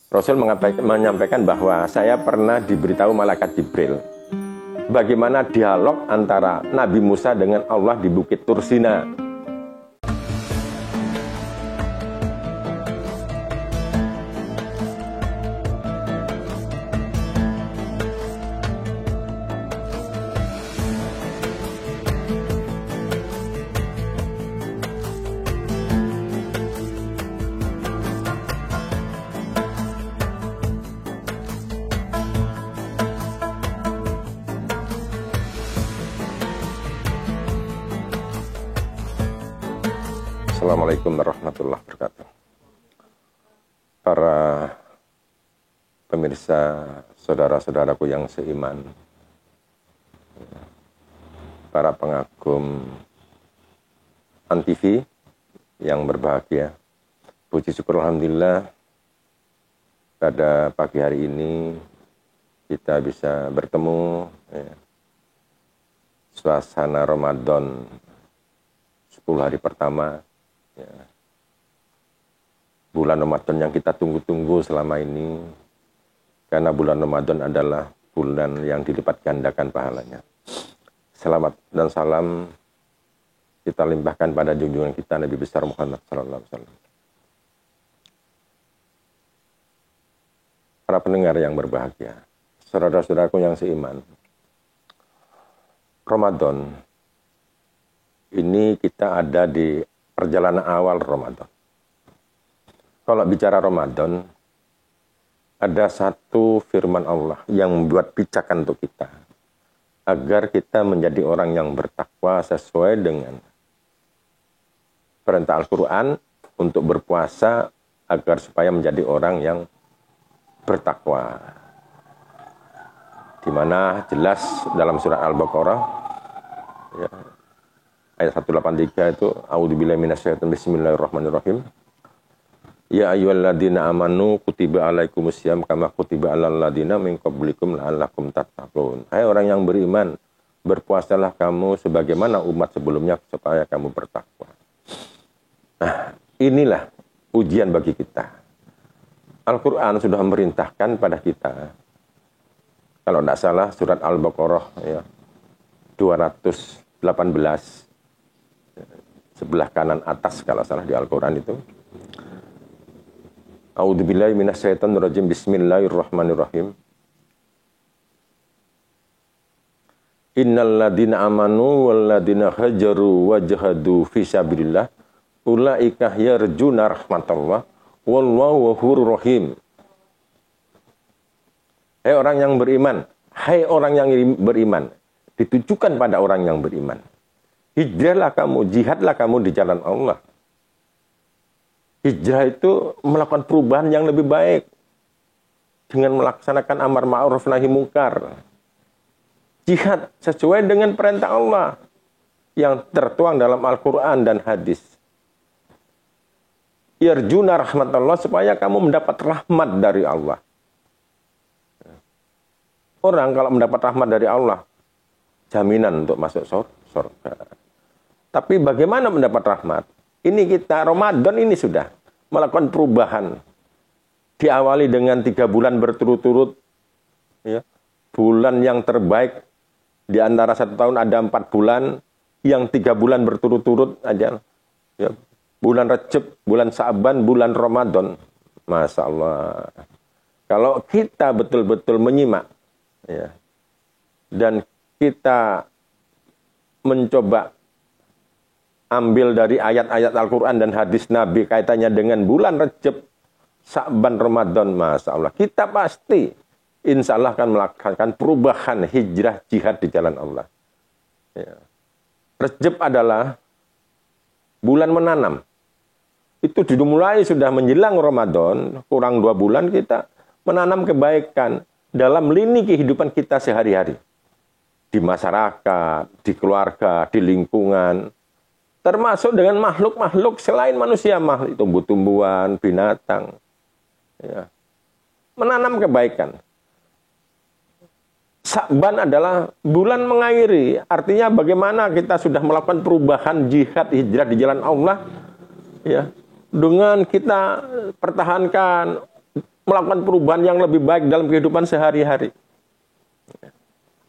Rasul menyampaikan bahwa saya pernah diberitahu malaikat Jibril bagaimana dialog antara Nabi Musa dengan Allah di Bukit Tursina. Assalamualaikum warahmatullahi wabarakatuh. Para pemirsa, saudara-saudaraku yang seiman, para pengagum ANTV yang berbahagia, puji syukur alhamdulillah pada pagi hari ini kita bisa bertemu suasana Ramadan 10 hari pertama. Bulan Ramadan yang kita tunggu-tunggu selama ini, karena bulan Ramadan adalah bulan yang dilipat gandakan pahalanya. Selamat dan salam kita limpahkan pada junjungan kita Nabi besar Muhammad sallallahu alaihi wasallam. Para pendengar yang berbahagia, saudara-saudaraku yang seiman, Ramadan ini kita ada di perjalanan awal Ramadan. Kalau bicara Ramadan, ada satu firman Allah yang membuat pijakan untuk kita, agar kita menjadi orang yang bertakwa sesuai dengan perintah Al-Quran untuk berpuasa, agar supaya menjadi orang yang bertakwa. Di mana jelas dalam surat Al-Baqarah, ya, ayat 183 itu, a'udzubillahi minasyaitonir bismillahirrahmanirrahim. Ya ayyuhalladzina amanu kutiba alaikumusiyam kama kutiba alal ladzina min qablikum la'allakum tattaqun. Hai orang yang beriman, berpuasalah kamu sebagaimana umat sebelumnya supaya kamu bertakwa. Nah, inilah ujian bagi kita. Al-Qur'an sudah memerintahkan pada kita. Kalau tidak salah surat Al-Baqarah ya, 218 sebelah kanan atas kalau salah di Al-Quran itu. A'udzubillahi minasyaitonirrajim. Bismillahirrahmanirrahim. Innal ladzina amanu wal ladzina hajaru wajahadu fi sabilillah ulaika yarjuna rahmatallah wallahu ghafurur rahim. Hai orang yang beriman, hai orang yang beriman, ditujukan pada orang yang beriman. Hijrahlah kamu, jihadlah kamu di jalan Allah. Hijrah itu melakukan perubahan yang lebih baik dengan melaksanakan amar ma'ruf nahi mungkar. Jihad sesuai dengan perintah Allah yang tertuang dalam Al-Quran dan hadis. Yarjuna rahmatullah, supaya kamu mendapat rahmat dari Allah. Orang kalau mendapat rahmat dari Allah, jaminan untuk masuk surga. Tapi bagaimana mendapat rahmat? Ini kita, Ramadan ini sudah melakukan perubahan. Diawali dengan 3 bulan berturut-turut. Ya, bulan yang terbaik. Di antara 1 tahun ada 4 bulan. Yang 3 bulan berturut-turut aja. Ya, bulan Rajab, bulan Sa'ban, bulan Ramadan. Masya Allah. Kalau kita betul-betul menyimak. Ya, dan kita mencoba ambil dari ayat-ayat Al-Quran dan hadis Nabi kaitannya dengan bulan Rajab, Sa'ban, Ramadan, Masya Allah. Kita pasti insya Allah akan melakukan perubahan hijrah jihad di jalan Allah. Ya. Rajab adalah bulan menanam. Itu dimulai sudah menjelang Ramadan, kurang 2 bulan kita menanam kebaikan dalam lini kehidupan kita sehari-hari. Di masyarakat, di keluarga, di lingkungan. Termasuk dengan makhluk-makhluk selain manusia, makhluk tumbuh-tumbuhan, binatang. Ya. Menanam kebaikan. Sa'ban adalah bulan mengakhiri. Artinya bagaimana kita sudah melakukan perubahan jihad, hijrah di jalan Allah. Ya. Dengan kita pertahankan melakukan perubahan yang lebih baik dalam kehidupan sehari-hari.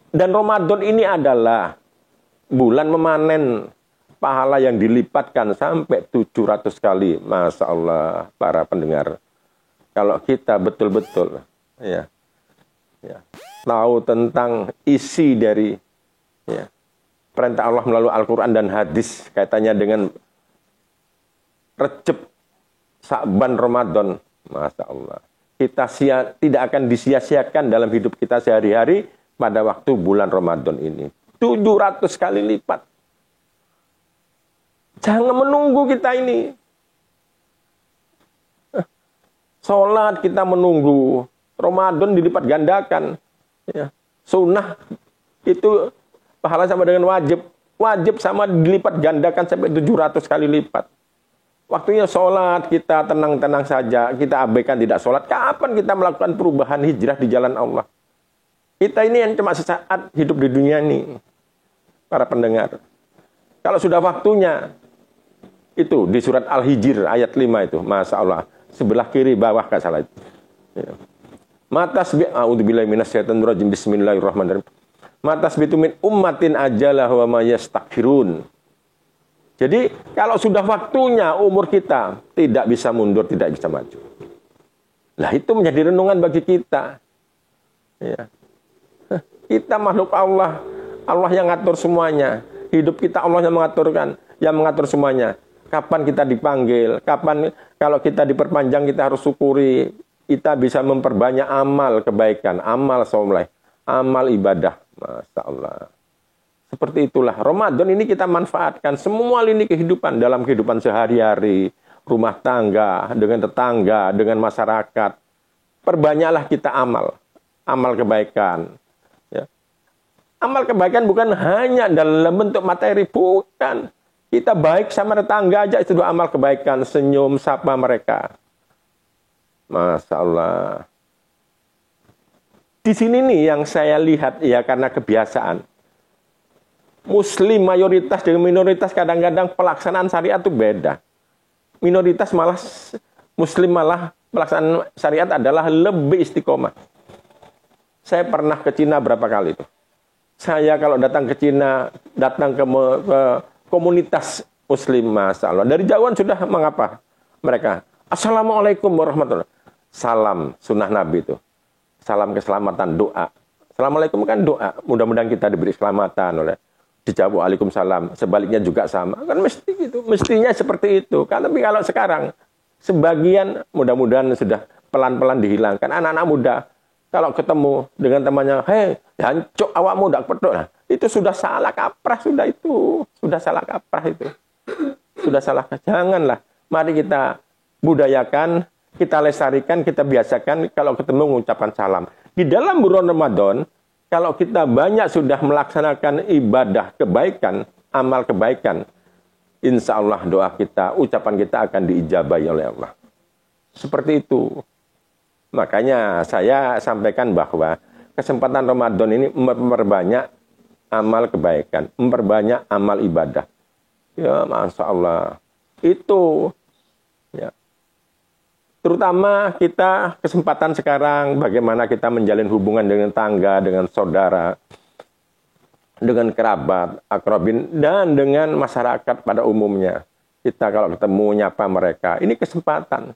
Dan Ramadan ini adalah bulan memanen pahala yang dilipatkan sampai 700 kali. Masya Allah, para pendengar. Kalau kita betul-betul tahu tentang isi dari perintah Allah melalui Al-Quran dan hadis kaitannya dengan Recep, Sa'ban, Ramadan. Masya Allah. Kita tidak akan disia-siakan dalam hidup kita sehari-hari pada waktu bulan Ramadan ini. 700 kali lipat. Jangan menunggu kita ini. Sholat kita menunggu. Ramadan dilipat gandakan. Ya. Sunnah itu pahala sama dengan wajib. Wajib sama dilipat gandakan sampai 700 kali lipat. Waktunya sholat, kita tenang-tenang saja. Kita abaikan tidak sholat. Kapan kita melakukan perubahan hijrah di jalan Allah? Kita ini yang cuma sesaat hidup di dunia ini. Para pendengar. Kalau sudah waktunya, itu di surat Al-Hijr ayat 5 itu. Masya Allah. Sebelah kiri bawah gak salah itu. Ya. Matasbi' a'udzubillahi minasyaitonirrajim. Bismillahirrahmanirrahim. Matasbitu min ummatin ajalah wa ma yastaghfirun. Jadi kalau sudah waktunya umur kita tidak bisa mundur, tidak bisa maju. Lah itu menjadi renungan bagi kita. Ya. Kita makhluk Allah. Allah yang ngatur semuanya. Hidup kita Allah yang mengaturkan, yang mengatur semuanya. Kapan kita dipanggil, kapan kalau kita diperpanjang kita harus syukuri. Kita bisa memperbanyak amal kebaikan, amal soleh, amal ibadah. Masya Allah. Seperti itulah Ramadan ini kita manfaatkan semua lini kehidupan dalam kehidupan sehari-hari, rumah tangga, dengan tetangga, dengan masyarakat. Perbanyaklah kita amal kebaikan. Ya. Amal kebaikan bukan hanya dalam bentuk materi, bukan. Kita baik sama tetangga aja itu amal kebaikan, senyum, sapa mereka. Masya Allah. Di sini nih yang saya lihat ya karena kebiasaan. Muslim mayoritas dengan minoritas kadang-kadang pelaksanaan syariat itu beda. Minoritas malah, Muslim malah pelaksanaan syariat adalah lebih istiqomah. Saya pernah ke Cina berapa kali itu. Saya kalau datang ke Cina, datang ke komunitas Muslim, Masya Allah. Dari jauhan sudah mengapa mereka. Assalamualaikum warahmatullahi wabarakatuh. Salam sunnah Nabi itu. Salam keselamatan, doa. Assalamualaikum kan doa. Mudah-mudahan kita diberi keselamatan oleh. Dijawab waalaikumsalam. Sebaliknya juga sama. Kan mesti gitu. Mestinya seperti itu. Tapi kalau sekarang, sebagian mudah-mudahan sudah pelan-pelan dihilangkan. Anak-anak muda, kalau ketemu dengan temannya, hei, jancuk awakmu ndak pedok. Nah, itu sudah salah kaprah, sudah itu. Sudah salah kaprah itu. Sudah salah. Janganlah. Mari kita budayakan, kita lestarikan, kita biasakan kalau ketemu mengucapkan salam. Di dalam bulan Ramadan, kalau kita banyak sudah melaksanakan ibadah kebaikan, amal kebaikan, insya Allah doa kita, ucapan kita akan diijabahi oleh Allah. Seperti itu. Makanya saya sampaikan bahwa kesempatan Ramadan ini memperbanyak amal kebaikan, memperbanyak amal ibadah. Ya, Masya Allah. Itu, ya. Terutama kita kesempatan sekarang bagaimana kita menjalin hubungan dengan tangga, dengan saudara, dengan kerabat, akrabin, dan dengan masyarakat pada umumnya. Kita kalau ketemu nyapa mereka, ini kesempatan.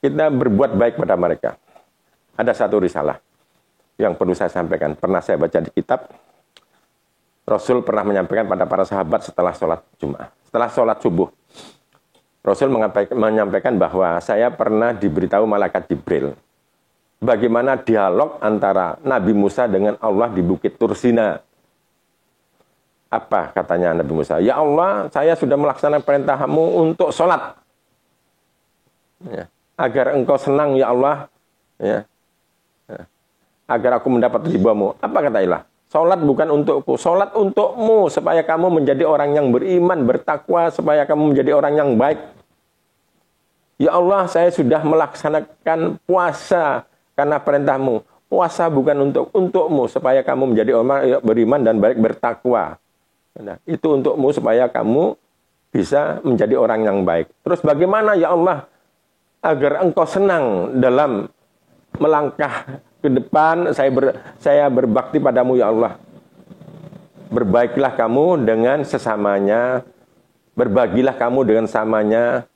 Kita berbuat baik pada mereka. Ada satu risalah yang perlu saya sampaikan. Pernah saya baca di kitab. Rasul pernah menyampaikan pada para sahabat setelah sholat Jumat, setelah sholat subuh. Rasul menyampaikan bahwa saya pernah diberitahu malaikat Jibril bagaimana dialog antara Nabi Musa dengan Allah di Bukit Tursina. Apa katanya Nabi Musa? Ya Allah, saya sudah melaksanakan perintahmu untuk sholat. Ya. Agar engkau senang ya Allah. Ya. Ya. Agar aku mendapat ridhamu. Apa kata Allah? Sholat bukan untukku, sholat untukmu, supaya kamu menjadi orang yang beriman, bertakwa, supaya kamu menjadi orang yang baik. Ya Allah, saya sudah melaksanakan puasa karena perintahmu. Puasa bukan untukmu, supaya kamu menjadi orang yang beriman dan baik, bertakwa. Nah, itu untukmu, supaya kamu bisa menjadi orang yang baik. Terus bagaimana ya Allah? agar engkau senang dalam melangkah ke depan. Saya berbakti padamu ya Allah. Berbaiklah kamu dengan sesamanya, berbagilah kamu dengan samanya.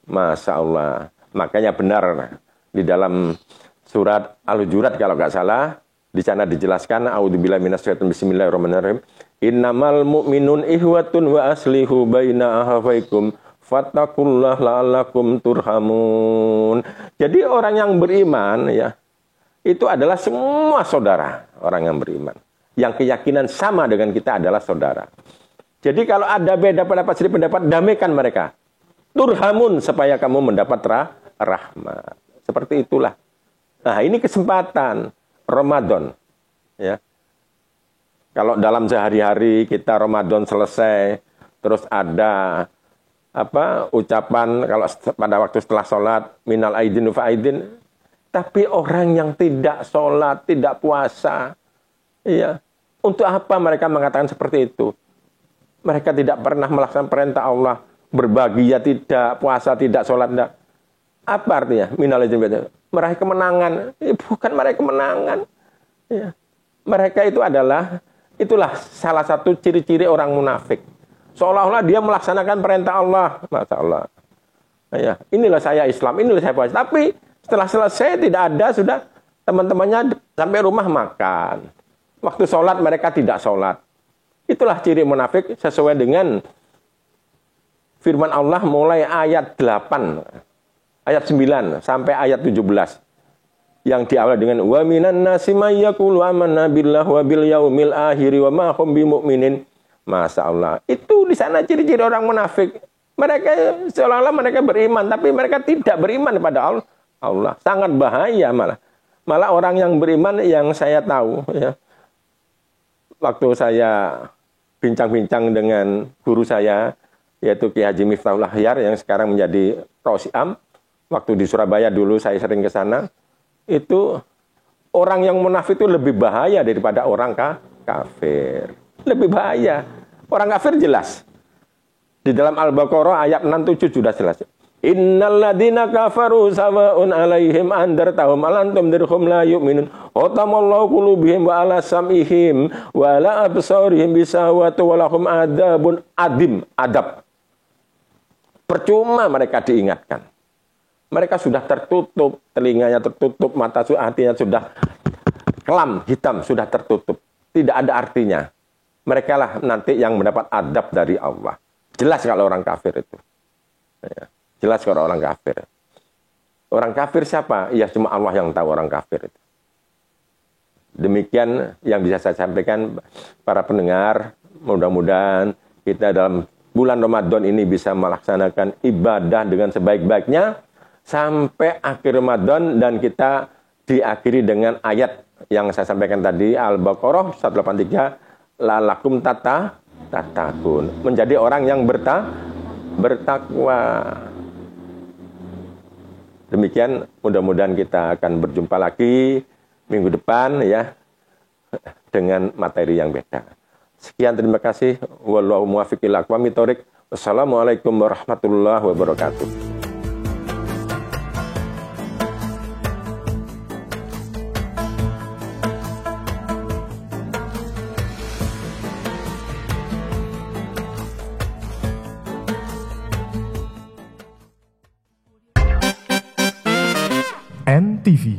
Masya Allah. Makanya benar di dalam surat Al-Hujurat kalau nggak salah, di sana dijelaskan, a'udzubillahi minasyaitonir bismillahirrahmanirrahim. Innamal mu'minun ihwatun wa aslihu baina akhawaykum fattaqullaha la'allakum turhamun. Jadi orang yang beriman ya, itu adalah semua saudara orang yang beriman. Yang keyakinan sama dengan kita adalah saudara. Jadi kalau ada beda pendapat, sedikit pendapat, damaikan mereka. Turhamun, supaya kamu mendapat rahmat. Seperti itulah. Nah, ini kesempatan Ramadan. Ya. Kalau dalam sehari-hari kita Ramadan selesai, terus ada ucapan kalau pada waktu setelah sholat, minal aidin wa aidin. Tapi orang yang tidak sholat, tidak puasa, ya, untuk apa mereka mengatakan seperti itu? Mereka tidak pernah melaksanakan perintah Allah, berbagi ya tidak, puasa tidak, sholat tidak. Apa artinya? Minal aidin wa aidin. Meraih kemenangan. Bukan meraih kemenangan. Ya. Mereka itu itulah salah satu ciri-ciri orang munafik. Seolah-olah dia melaksanakan perintah Allah. Masya Allah. Ya. Inilah saya Islam, inilah saya puasa. Tapi setelah selesai tidak ada, sudah teman-temannya sampai rumah makan. Waktu sholat mereka tidak sholat. Itulah ciri munafik sesuai dengan firman Allah mulai ayat 8, ayat 9 sampai ayat 17. Yang diawali dengan wa minan nasi may yaqulu amanna billahi wa bil yaumil akhir wa ma hum bimumin. Masya Allah. Itu di sana ciri-ciri orang munafik. Mereka seolah-olah mereka beriman, tapi mereka tidak beriman kepada Allah. Sangat bahaya malah. Malah orang yang beriman yang saya tahu ya. Waktu saya bincang-bincang dengan guru saya, yaitu Ki Haji Miftahul Ahyar yang sekarang menjadi Rosiam. Waktu di Surabaya dulu saya sering ke sana. Itu orang yang munafik itu lebih bahaya daripada orang kafir. Lebih bahaya. Orang kafir jelas. Di dalam Al-Baqarah ayat 67 sudah jelas. Innal ladzina kafaru sawa'un 'alaihim andartahum alantum dirhum la yu'minun. Khatamallahu qulubihim wa 'ala sam'ihim wa 'ala absarihim bisawatu wa lahum adzabun adab. Percuma mereka diingatkan. Mereka sudah tertutup, telinganya tertutup, hatinya sudah kelam, hitam, sudah tertutup. Tidak ada artinya. Mereka lah nanti yang mendapat adab dari Allah. Jelas kalau orang kafir itu. Ya. Jelas kalau orang kafir. Orang kafir siapa? Ya cuma Allah yang tahu orang kafir itu. Demikian yang bisa saya sampaikan para pendengar. Mudah-mudahan kita dalam bulan Ramadan ini bisa melaksanakan ibadah dengan sebaik-baiknya sampai akhir Ramadan, dan kita diakhiri dengan ayat yang saya sampaikan tadi, Al-Baqarah 183, lalakum tatakun, menjadi orang yang bertakwa. Demikian, mudah-mudahan kita akan berjumpa lagi minggu depan ya dengan materi yang beda. Sekian, terima kasih. Wallahu muwaffiq ila aqwamit thoriq. Wassalamualaikum warahmatullahi wabarakatuh. NTV